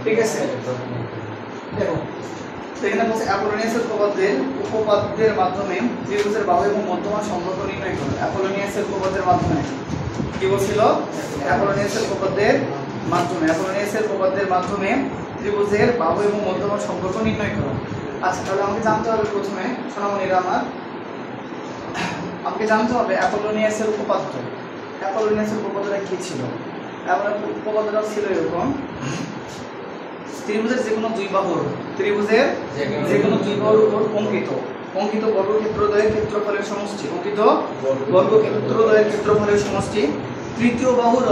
ঠিক আছে, দেখো এখানে বলছে অ্যাপোলোনিয়াসের উপপাদ্যের মাধ্যমে ত্রিভুজের বাহু এবং মধ্যমা সম্পর্ক নির্ণয় করো। অ্যাপোলোনিয়াসের উপপাদ্যের মাধ্যমে কি বলছিল? অ্যাপোলোনিয়াসের উপপাদ্যের মাধ্যমে ত্রিভুজের বাহু এবং মধ্যমা সম্পর্ক নির্ণয় করো। আচ্ছা, তাহলে আমাকে জানতে হবে প্রথমে, সোনামণিরা আমার, আমাকে জানতে হবে অ্যাপোলোনিয়াসের উপপাদ্যটা কি ছিল। উপপাদ্যটা ছিল এরকম: ত্রিভুজের যে কোনো দুই বাহুর উপর অঙ্কিত বর্গক্ষেত্রদ্বয়ের ক্ষেত্রফলের সমষ্টি তৃতীয় বাহুর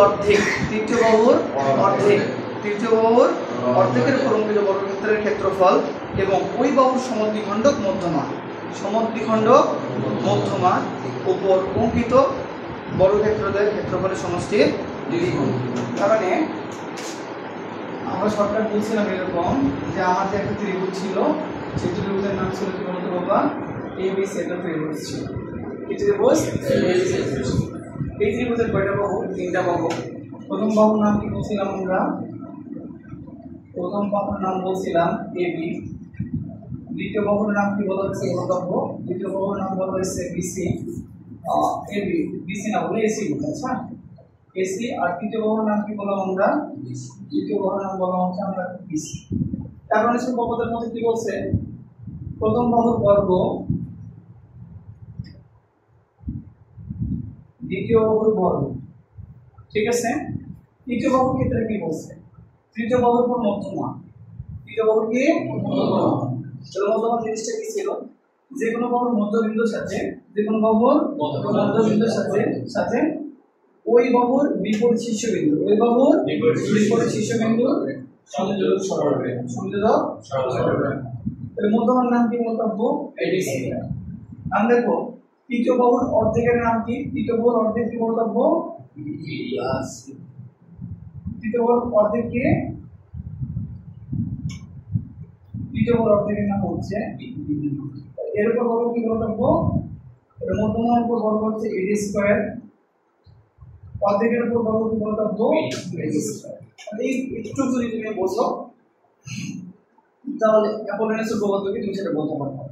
অর্ধেকের উপর অঙ্কিত বর্গক্ষেত্রের ক্ষেত্রফল এবং ওই বাহুর সমদ্বিখণ্ডক মধ্যমা উপর অঙ্কিত বর্গক্ষেত্রদ্বয়ের ক্ষেত্রফলের সমষ্টির দ্বিগুণ। কারণে আমরা শর্টকাট বলছিলাম এরকম যে আমাদের একটা ত্রিভুজ ছিল, সেই ত্রিভুজের নাম ছিল কি বলতো বাবা? ABC একটা ত্রিভুজ ছিল। এই ত্রিভুজ এই ত্রিভুজের কয়টা বাহু? তিনটা বাহু। প্রথম বাহুর নাম কি বলছিলাম আমরা? প্রথম বাহুর নাম বলছিলাম AB। দ্বিতীয় বাহুর নাম কি বলা হচ্ছে? দ্বিতীয় বাহুর নাম বলা হচ্ছে BC। AB BC না বলে AC বলে। আচ্ছা, AC। আর তৃতীয় বাহুর নাম কি বললাম আমরা? তৃতীয় বাহুর নাম বলা হচ্ছে আমরা BC। তারপরে উপপাদ্যের মধ্যে কি বলছে? প্রথম বাহুর বর্গ দ্বিতীয় বাহুর বর্গ। ঠিক আছে, তৃতীয় বাহুর ক্ষেত্রে কি বলছে? তৃতীয় বাহুর উপর মধ্যমা। তৃতীয় বাহুর কি? মধ্যমা জিনিসটা কি ছিল? যে কোনো বাহুর মধ্যবিন্দুর সাথে ওই বাহুর বিপরীত শীর্ষবিন্দু সংযোজক সরলরেখা। তাহলে মধ্যমার নাম কি বলবো? ABC। আমি দেখো তৃতীয় বাহুর অর্ধেকের নাম কি? তৃতীয় বাহুর অর্ধেক কি বলবো? তৃতীয় বাহুর অর্ধেক কি? তৃতীয় বাহুর অর্ধেকের নাম হচ্ছে এর উপর বর্গ কি বলবো? এর মধ্যমার উপর বর্গ হচ্ছে AD স্কয়ার, অর্ধেকের উপর বর্গ কি বলবো? BC square. এই একটু যদি তুমি বোঝো তাহলে অ্যাপোলোনিয়াসের উপপাদ্যকে তুমি সেটা বলতে পারবে।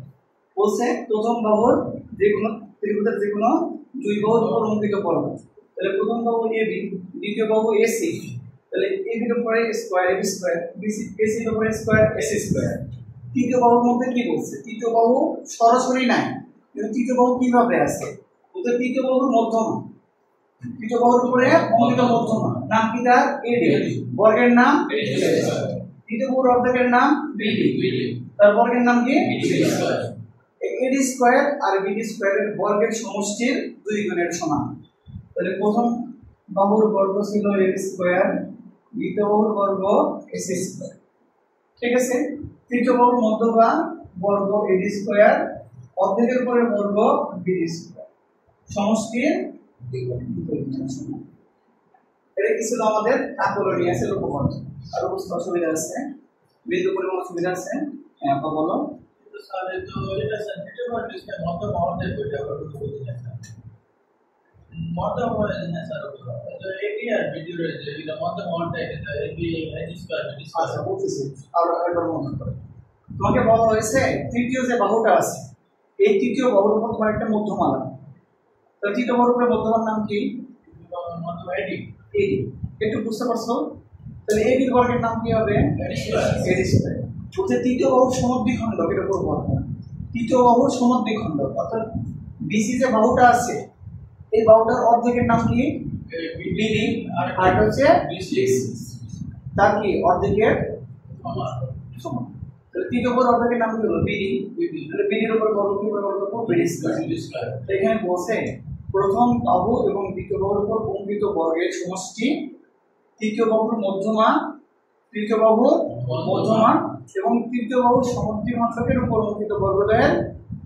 বলছে প্রথম বাহুর যে কোনো ত্রিভুজের যে কোনো দুই বাহুর উপর অঙ্কিত বর্গ। তাহলে প্রথম বাহু AB, দ্বিতীয় বাহু AC। তাহলে AB এর উপরে square AB square, BC AC এর উপরে স্কয়ার AC স্কয়ার। তৃতীয় বাহুর মধ্যে কি বলছে? তৃতীয় বাহু সরাসরি নাই, কিন্তু তৃতীয় বাহু কিভাবে আছে? বলতে তৃতীয় বাহুর মধ্যমা, তৃতীয় বাহুর উপরে অঙ্কিত মধ্যমা নাম কি? তার AD। বর্গের নাম তৃতীয় বাহুর অর্ধেকের নাম BD। তার বর্গের নাম কি? AD স্কয়ার আর BD স্কয়ারের বর্গের সমষ্টির 2 গুণের সমান। তাহলে প্রথম বাহুর বর্গ ছিল AD স্কয়ার, দ্বিতীয় বাহুর বর্গ AC স্কয়ার। ঠিক আছে, তৃতীয় বাহুর মধ্যমা বর্গ AD স্কয়ার, অর্ধেকের উপরে বর্গ BD স্কয়ার, সমষ্টির 2 গুণের সমান। এটা কি ছিল আমাদের অ্যাপোলোনিয়াসের উপপাদ্য। আর বুঝতে অসুবিধা আছে? বিন্দু পরিমাণ অসুবিধা আছে? হ্যাঁ, আপা বলো। তোমাকে বলা হয়েছে তৃতীয় যে বাহুটা আছে, এই তৃতীয় বাহুর উপর তোমার একটা মধ্যমা লাগবে। তো তৃতীয় বাহুর উপরে মধ্যমার নাম কি? AD। একটু বুঝতে পারছো? তাহলে AB এর বর্গের নাম কি হবে? AD square. বলতে তৃতীয় বাহুর সমদ্বিখণ্ডক এর উপর বর্গ। তৃতীয় বাহুর সমদ্বিখণ্ডক অর্থাৎ BC যে বাহুটা আছে, এই বাহুটার অর্ধেকের নাম কি? BD। আর হচ্ছে BC, তার কি অর্ধেকের সমান। তাহলে তৃতীয় বাহুর অর্ধেকের নাম কি হলো? BD। তাহলে BD এর উপর বর্গ কি বলবো? BD square. এখানে বলছে প্রথম বাহু এবং দ্বিতীয় বাহুর উপর অঙ্কিত বর্গের সমষ্টি তৃতীয় বাহুর মধ্যমা এবং তৃতীয় বাহুর সমদ্বিখণ্ডকের উপর অঙ্কিত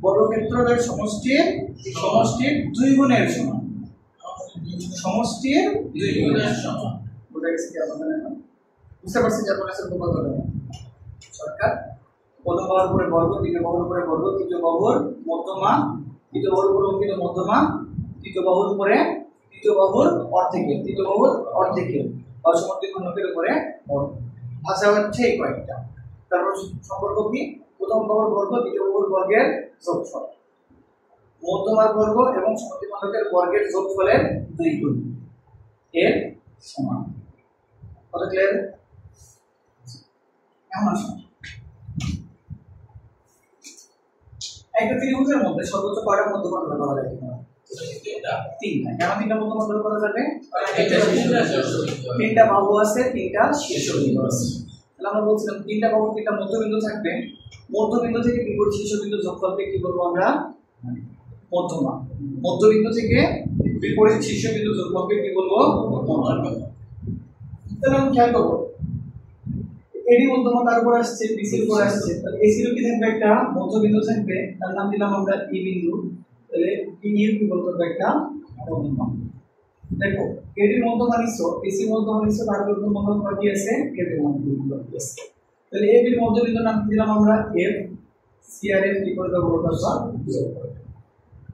বর্গক্ষেত্রদ্বয়ের সমষ্টির 2 গুণের সমান। সমষ্টির 2 গুণের সমান। বুঝা গেছে কি আপনাদের? বুঝতে পারছেন যে আপনাদের উপপাদ্যটা সরকার প্রথম বাহুর উপরে বর্গ, দ্বিতীয় বাহুর উপরে বর্গ, তৃতীয় বাহুর মধ্যমা, তৃতীয় বাহুর উপরে অঙ্কিত মধ্যমা, তৃতীয় বাহুর উপরে তৃতীয় বাহুর অর্ধেকের বা সমদ্বিখণ্ডকের উপরে বর্গ। ভাষা হচ্ছে এই কয়েকটা। তারপর সম্পর্ক কি? প্রথম বাহুর বর্গ দ্বিতীয় বাহুর বর্গের যোগফল, মধ্যমার বর্গ এবং সমদ্বিখণ্ডকের বর্গের যোগফলের 2 গুণ এর সমান। কথা ক্লিয়ার? এখন আসুন, একটা ত্রিভুজের মধ্যে সর্বোচ্চ কয়টা মধ্যমা বের করা যায়? তিনটা। কেন তিনটা মধ্যমা বের করা যাবে? তিনটা বাহু আছে, তিনটা শীর্ষবিন্দু আছে। তাহলে আমরা বলছিলাম তিনটা বাহু তিনটা মধ্যবিন্দু থাকবে, মধ্যবিন্দু থেকে বিপরীত শীর্ষবিন্দু যোগফলকে কি বলবো আমরা? মধ্যমা। মধ্যবিন্দু থেকে বিপরীত শীর্ষবিন্দু যোগফলকে কি বলবো? মধ্যমা। তাহলে আমরা খেয়াল করব, এডি মধ্যমা তার উপর আসছে, বিসি এর উপর আসছে, তাহলে এসি এর কি থাকবে? একটা মধ্যবিন্দু থাকবে, তার নাম দিলাম আমরা ই বিন্দু। তাহলে ই এর কি বলতে হবে? একটা মধ্যমা। দেখো এডি মধ্যমা নিছো, এসি মধ্যমা নিছো, তার উপর মধ্যমা কি আছে? এডি মধ্যমা কি আছে? তাহলে এ বির মধ্যবিন্দুর নাম দিলাম আমরা এফ, সি আর এফ কি করে দেব?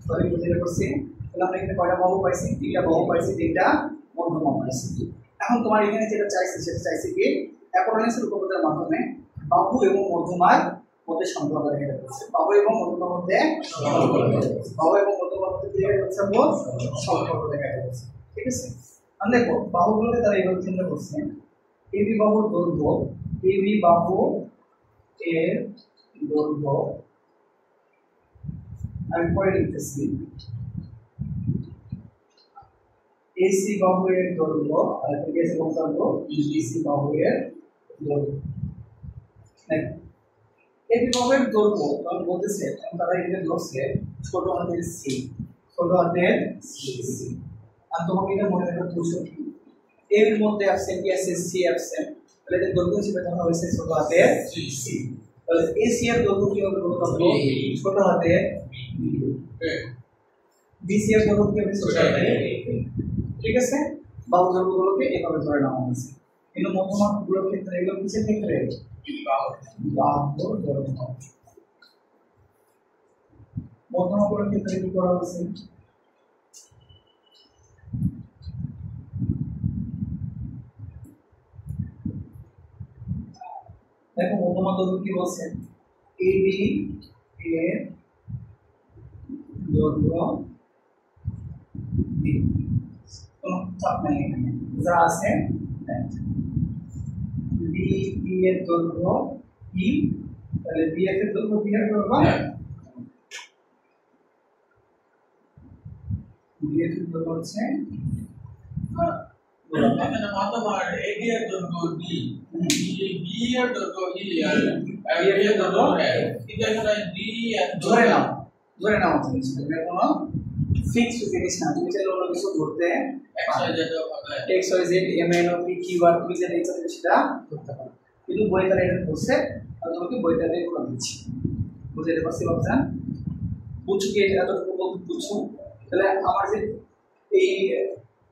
সরি বুঝে করছি। তাহলে আমরা এখানে কয়টা বাহু পাইছি? তিনটা বাহু পাইছি, তিনটা মধ্যমা পাইছি। এখন তোমার এখানে যেটা চাইছে সেটা চাইছে কি? অ্যাপোলোনিয়াসের উপপাদ্যের মাধ্যমে বাহু এবং মধ্যমার মধ্যে সম্পর্ক দেখা যাচ্ছে। বাহু এবং মধ্যমার মধ্যে বাহু এবং মধ্যমার মধ্যে কি দেখা যাচ্ছে? সম্পর্ক দেখা যাচ্ছে। ঠিক আছে, আমরা দেখো বাহুগুলোকে তারা এইভাবে চিন্তা করছেন। এবি বাহুর দৈর্ঘ্য, এবি বাহু এর দৈর্ঘ্য আমি পরে লিখতেছি, এসি বাহু এর দৈর্ঘ্য আর এসি বলতাম বিসি বাহু এর দৈর্ঘ্য। দেখো এবি বাহুর দৈর্ঘ্য তখন বলতেছে, তারা এখানে ধরছে ছোট হাতের সি, ছোট হাতের সি। আর তোমাকে এটা মনে রাখতে হবে এর মধ্যে অ্যাবসেন্ট কি আছে? C absent. তাহলে এর দৈর্ঘ্য হিসেবে ধরা হয়েছে ছোট হাতের সি। তাহলে এসি এর দৈর্ঘ্য কি হবে? বলতে হবে ছোট হাতের বি। বিসি এর দৈর্ঘ্য কি হবে? ছোট হাতের। ঠিক আছে, বাহু দৈর্ঘ্যগুলোকে এভাবে ধরে নেওয়া হয়েছে। কিন্তু মধ্যমাগুলোর ক্ষেত্রে এগুলো কিসের ক্ষেত্রে? বাহু দৈর্ঘ্য। মধ্যমাগুলোর ক্ষেত্রে কি করা হয়েছে? দেখো মধ্যমা দৈর্ঘ্য কি বলছে? এবি এর দৈর্ঘ্য বি, কোনো চাপ নাই এখানে, যা আছে বি এর দৈর্ঘ্য ই। তাহলে বি এর দৈর্ঘ্য বি এর দৈর্ঘ্য বি এর দৈর্ঘ্য হচ্ছে এখানে মধ্যমার এডি এর দৈর্ঘ্য ডি, বি এর দৈর্ঘ্য ই আর এ এর দৈর্ঘ্য এফ। কিন্তু এখানে ডি এর ধরে নাও জিনিস, এটা কোনো ফিক্সড জিনিস না। তুমি চাইলে অন্য কিছু ধরতে X Y Z M N O P Q R তুমি যেটা ইচ্ছা সেটা ধরতে পারো, কিন্তু বই তারা এটা ধরছে আর তোমাকে বইটা দিয়ে করে দিচ্ছি। বুঝতে পারছি বাবজান? বুঝছো কি? এটা এতটুকু বুঝছো? তাহলে আমার যে এই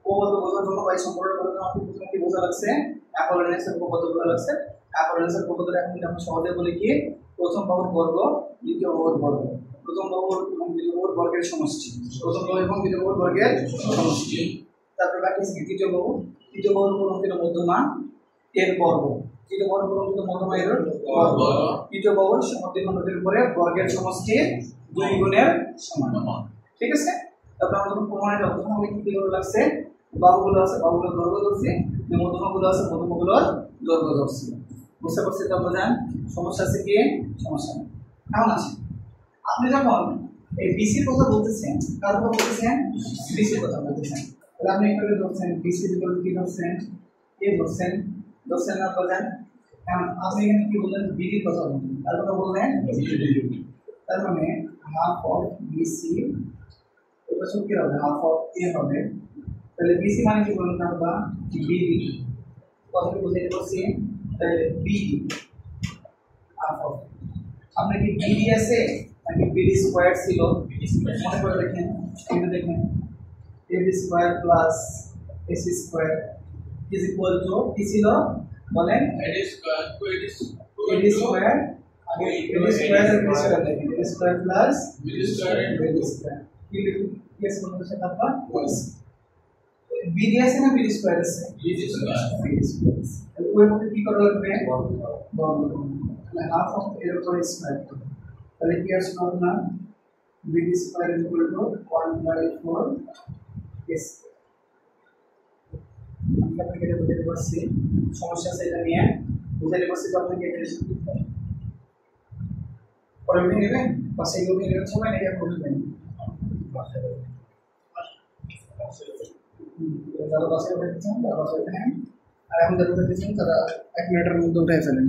উপপাদ্য বোঝার জন্য বা এই সম্পর্কটা বোঝার জন্য আপনি প্রথমে কি বোঝা লাগছে? অ্যাপোলোনিয়াসের উপপাদ্য বোঝা লাগছে। অ্যাপোলোনিয়াসের উপপাদ্যটা এখন আমরা সহজে বলি কি? প্রথম বাহুর বর্গ দ্বিতীয় বাহুর বর্গ, প্রথম বাহু এবং দ্বিতীয় বাহুর বর্গের সমষ্টি, প্রথম বাহু এবং দ্বিতীয় বাহুর বর্গের সমষ্টি। তারপর বাকি আছে তৃতীয় বাহু, তৃতীয় বাহুর কলঙ্কিত মধ্যমা এর বর্গ, তৃতীয় বাহুর কলঙ্কিত মধ্যমা এর বর্গ, তৃতীয় বাহুর সমদ্বিখণ্ডকের উপরে বর্গের সমষ্টি 2 গুণের সমান। ঠিক আছে, তারপর আমরা যখন প্রমাণে যাব তখন আমাদের কি করে লাগছে? বাহুগুলো আছে, বাহুগুলোর দৈর্ঘ্য ধরছি, যে মধ্যমাগুলো আছে মধ্যমাগুলোর দৈর্ঘ্য ধরছি। বুঝতে পারছি তো আপনারা? সমস্যা আছে কি? সমস্যা নেই। কেমন আছে? আপনি যখন এই বিসির কথা বলতেছেন, কার কথা বলতেছেন? বিসির কথা বলতেছেন। তাহলে আপনি এখানে ধরছেন বিসি ইকুয়াল কি ধরছেন? এ ধরছেন না বলেন। এখন আপনি এখানে কি বললেন? বিডির কথা বললেন। তার কথা বললেন বিডি। তার মানে হাফ অফ বিসি এটা সব কি হবে? হাফ অফ এ হবে। তাহলে বিসি মানে কি বললেন আমরা? বিডি। কথা কি বুঝাইতে পারছি? তাহলে বিডি হাফ অফ, আপনার কি বিডি আছে নাকি বিডি স্কয়ার ছিল? মনে করে দেখেন, এটা দেখেন AB square plus AC square is equal to কি ছিল বলেন? এডি স্কয়ার এডি স্কয়ার, আগে এডি স্কয়ার আর বি স্কয়ার দেখেন, AD square plus B square AD square কি লিখুন? এস বলতে সেটা আপনার কোস। বি দিয়ে আছে না বি স্কয়ার আছে ওই মধ্যে কি করা লাগবে বর্গ তাহলে হাফ অফ এর উপর স্কয়ার তাহলে কি আসলো আপনার B square equal to 1/4 S আমরা কেটে বুঝতে পারছি সমস্যা সেটা নিয়ে বুঝতে পারছি তো আপনি কেটে পরে উঠে নেবেন পাশে উঠে নেবেন সময় এটা করবেন যারা বাসে উঠে দিচ্ছেন তারা বাসে উঠে নেন আর এখন যারা উঠে দিচ্ছেন তারা 1 মিনিটের মধ্যে উঠে ফেলেন